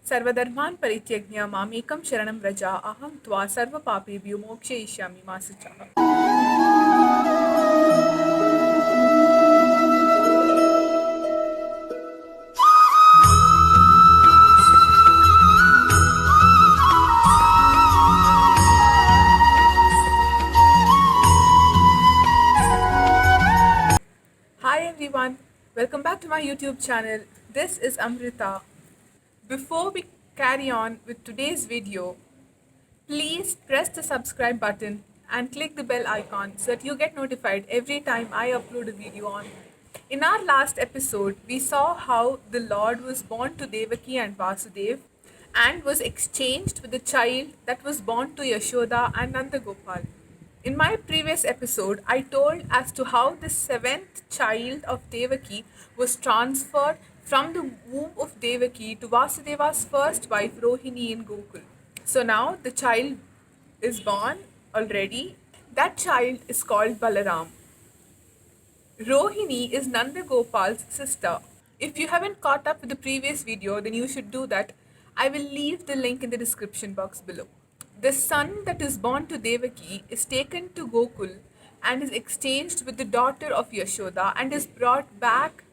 सर्वधर्मान् परित्यज्य मामेकं शरणं व्रज अहं त्वा सर्वपापेभ्यो मोक्षयिष्यामि मा शुचः। Hi everyone, welcome back to my YouTube channel. This is Amrita. Before we carry on with today's video, please press the subscribe button and click the bell icon so that you get notified every time I upload a video on. In our last episode, we saw how the Lord was born to Devaki and Vasudev and was exchanged with the child that was born to Yashoda and Nandagopal. In my previous episode, I told as to how the seventh child of Devaki was transferred from the womb of Devaki to Vasudeva's first wife Rohini in Gokul. So now the child is born already. That child is called Balaram. Rohini is Nanda Gopal's sister. If you haven't caught up with the previous video, then you should do that. I will leave the link in the description box below. The son that is born to Devaki is taken to Gokul and is exchanged with the daughter of Yashoda and is brought back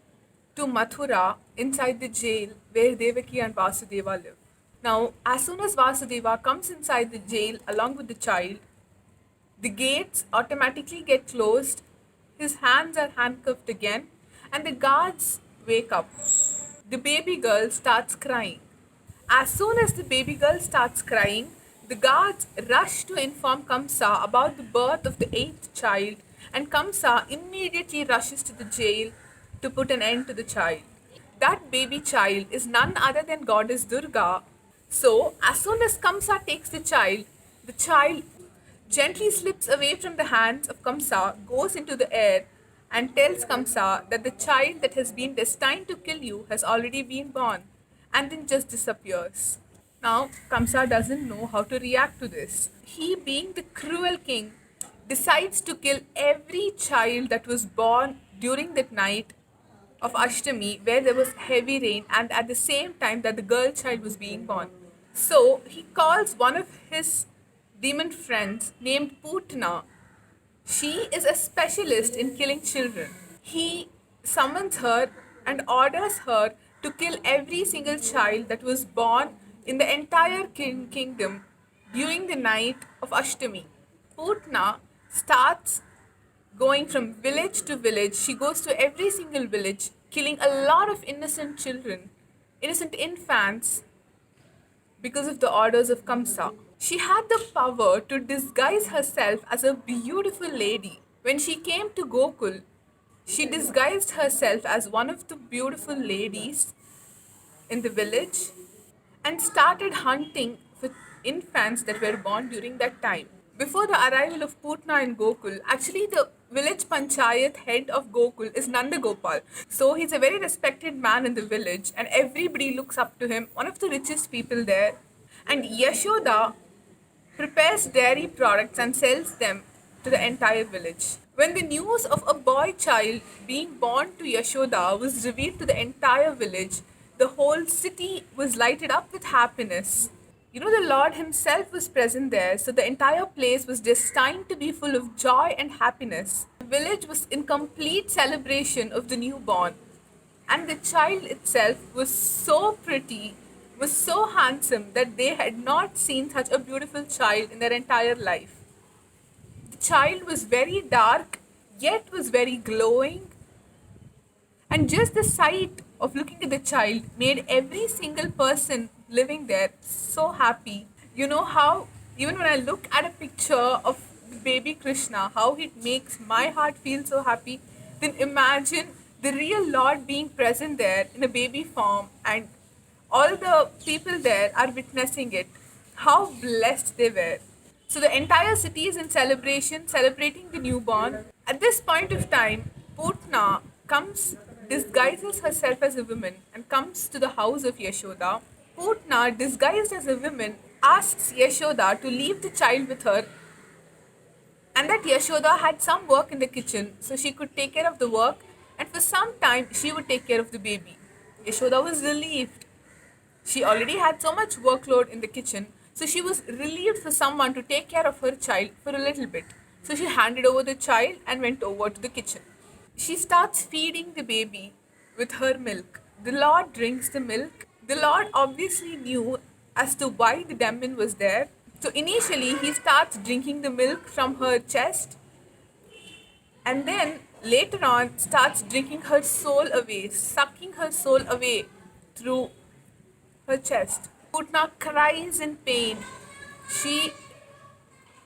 to Mathura inside the jail where Devaki and Vasudeva live. Now, as soon as Vasudeva comes inside the jail along with the child, the gates automatically get closed, his hands are handcuffed again, and the guards wake up. The baby girl starts crying. As soon as the baby girl starts crying, the guards rush to inform Kamsa about the birth of the eighth child, and Kamsa immediately rushes to the jail to put an end to the child. That baby child is none other than goddess Durga. So, as soon as Kamsa takes the child gently slips away from the hands of Kamsa, goes into the air, and tells Kamsa that the child that has been destined to kill you has already been born, and then just disappears. Now, Kamsa doesn't know how to react to this. He, being the cruel king, decides to kill every child that was born during that night of Ashtami, where there was heavy rain, and at the same time that the girl child was being born. So, he calls one of his demon friends named Putna. She is a specialist in killing children. He summons her and orders her to kill every single child that was born in the entire kingdom during the night of Ashtami. Putna starts going from village to village. She goes to every single village, killing a lot of innocent children, innocent infants, because of the orders of Kamsa. She had the power to disguise herself as a beautiful lady. When she came to Gokul, she disguised herself as one of the beautiful ladies in the village and started hunting for infants that were born during that time. Before the arrival of Putna in Gokul, actually the village panchayat head of Gokul is Nanda Gopal. So he's a very respected man in the village and everybody looks up to him, one of the richest people there. And Yashoda prepares dairy products and sells them to the entire village. When the news of a boy child being born to Yashoda was revealed to the entire village, the whole city was lighted up with happiness. The Lord Himself was present there, so the entire place was destined to be full of joy and happiness. The village was in complete celebration of the newborn, and the child itself was so pretty, was so handsome that they had not seen such a beautiful child in their entire life. The child was very dark, yet was very glowing, and just the sight of looking at the child made every single person living there so happy. You know how, even when I look at a picture of baby Krishna, how it makes my heart feel so happy, then imagine the real Lord being present there in a baby form, and all the people there are witnessing it. How blessed they were. So the entire city is in celebration, celebrating the newborn. At this point of time, Putna disguises herself as a woman and comes to the house of Yashoda. Putna, disguised as a woman, asks Yashoda to leave the child with her and that Yashoda had some work in the kitchen so she could take care of the work and for some time she would take care of the baby. Yashoda was relieved. She already had so much workload in the kitchen, so she was relieved for someone to take care of her child for a little bit. So she handed over the child and went over to the kitchen. She starts feeding the baby with her milk. The Lord drinks the milk. The Lord obviously knew as to why the demon was there. So initially, he starts drinking the milk from her chest, and then later on starts drinking her soul away, sucking her soul away through her chest. Putna cries in pain. She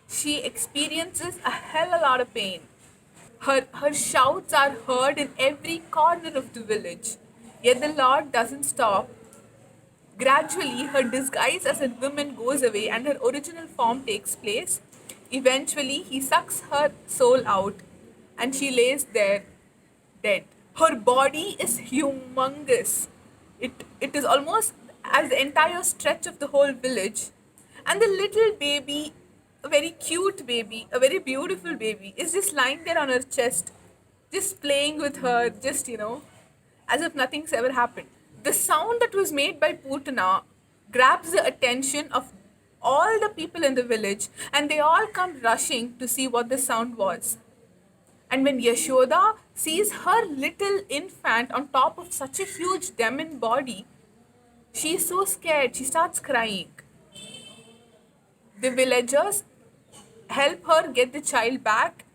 she experiences a hell a lot of pain. Her shouts are heard in every corner of the village. Yet the Lord doesn't stop. Gradually, her disguise as a woman goes away and her original form takes place. Eventually, he sucks her soul out and she lays there dead. Her body is humongous. It is almost as the entire stretch of the whole village. And the little baby, a very cute baby, a very beautiful baby, is just lying there on her chest, just playing with her, as if nothing's ever happened. The sound that was made by Putana grabs the attention of all the people in the village, and they all come rushing to see what the sound was. And when Yashoda sees her little infant on top of such a huge demon body, she is so scared, she starts crying. The villagers help her get the child back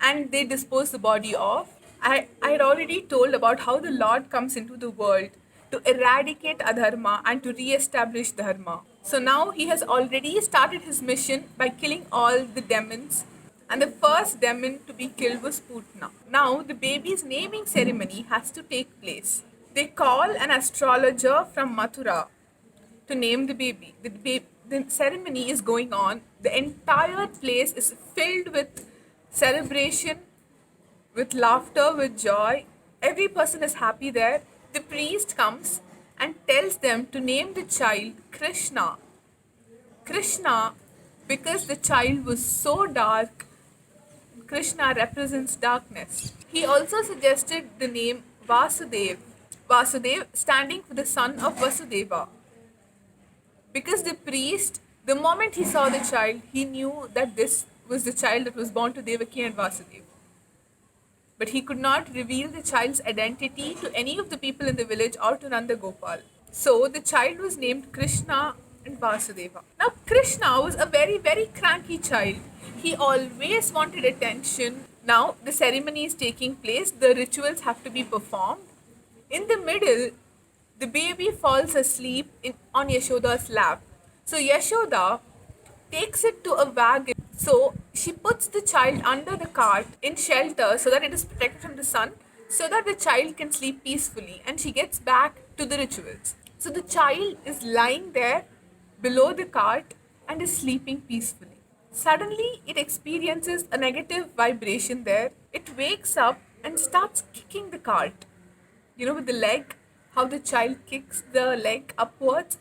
and they dispose the body of. I had already told about how the Lord comes into the world to eradicate adharma and to re-establish dharma. So now he has already started his mission by killing all the demons, and the first demon to be killed was Putna. Now the baby's naming ceremony has to take place. They call an astrologer from Mathura to name the baby. The ceremony is going on. The entire place is filled with celebration, with laughter, with joy. Every person is happy there. The priest comes and tells them to name the child Krishna. Krishna, because the child was so dark, Krishna represents darkness. He also suggested the name Vasudev. Vasudev standing for the son of Vasudeva. Because the priest, the moment he saw the child, he knew that this was the child that was born to Devaki and Vasudeva. But he could not reveal the child's identity to any of the people in the village or to Nanda Gopal. So the child was named Krishna and Vasudeva. Now Krishna was a very, very cranky child. He always wanted attention. Now the ceremony is taking place, the rituals have to be performed. In the middle, the baby falls asleep on Yashoda's lap. So Yashoda takes it to a wagon. So she puts the child under the cart in shelter so that it is protected from the sun, so that the child can sleep peacefully, and she gets back to the rituals. So the child is lying there below the cart and is sleeping peacefully. Suddenly, it experiences a negative vibration there. It wakes up and starts kicking the cart. With the leg, how the child kicks the leg upwards,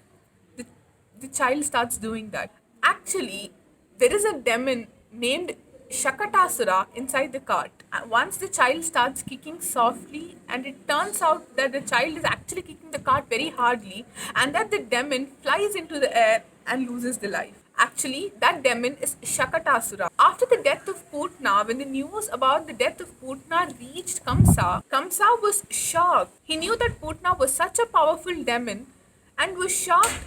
the child starts doing that. Actually, there is a demon named Shakatasura inside the cart. And once the child starts kicking softly, and it turns out that the child is actually kicking the cart very hardly, and that the demon flies into the air and loses the life. Actually, that demon is Shakatasura. After the death of Putna, when the news about the death of Putna reached Kamsa, Kamsa was shocked. He knew that Putna was such a powerful demon and was shocked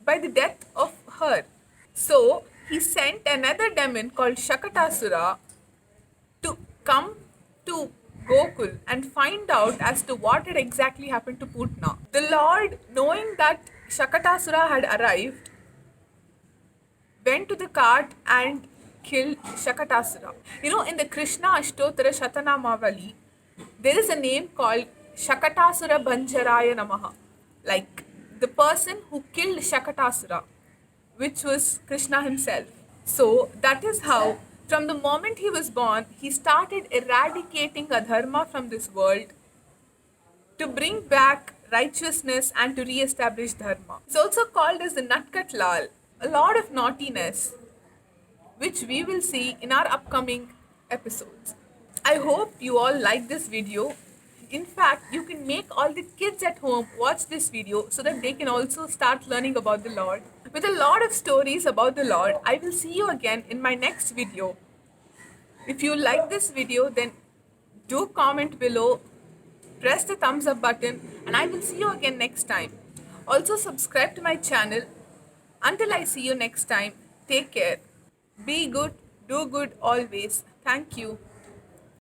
by the death of her. So, he sent another demon called Shakatasura to come to Gokul and find out as to what had exactly happened to Putna. The Lord, knowing that Shakatasura had arrived, went to the cart and killed Shakatasura. In the Krishna Ashtotara Shatanamavali, there is a name called Shakatasura Banjaraya Namaha, like the person who killed Shakatasura, which was Krishna himself. So that is how, from the moment he was born, he started eradicating adharma from this world to bring back righteousness and to re-establish dharma. It's also called as the Natkat Lal, a lot of naughtiness, which we will see in our upcoming episodes. I hope you all like this video. In fact, you can make all the kids at home watch this video so that they can also start learning about the Lord. With a lot of stories about the Lord, I will see you again in my next video. If you like this video, then do comment below, press the thumbs up button, and I will see you again next time. Also, subscribe to my channel. Until I see you next time, take care. Be good, do good always. Thank you.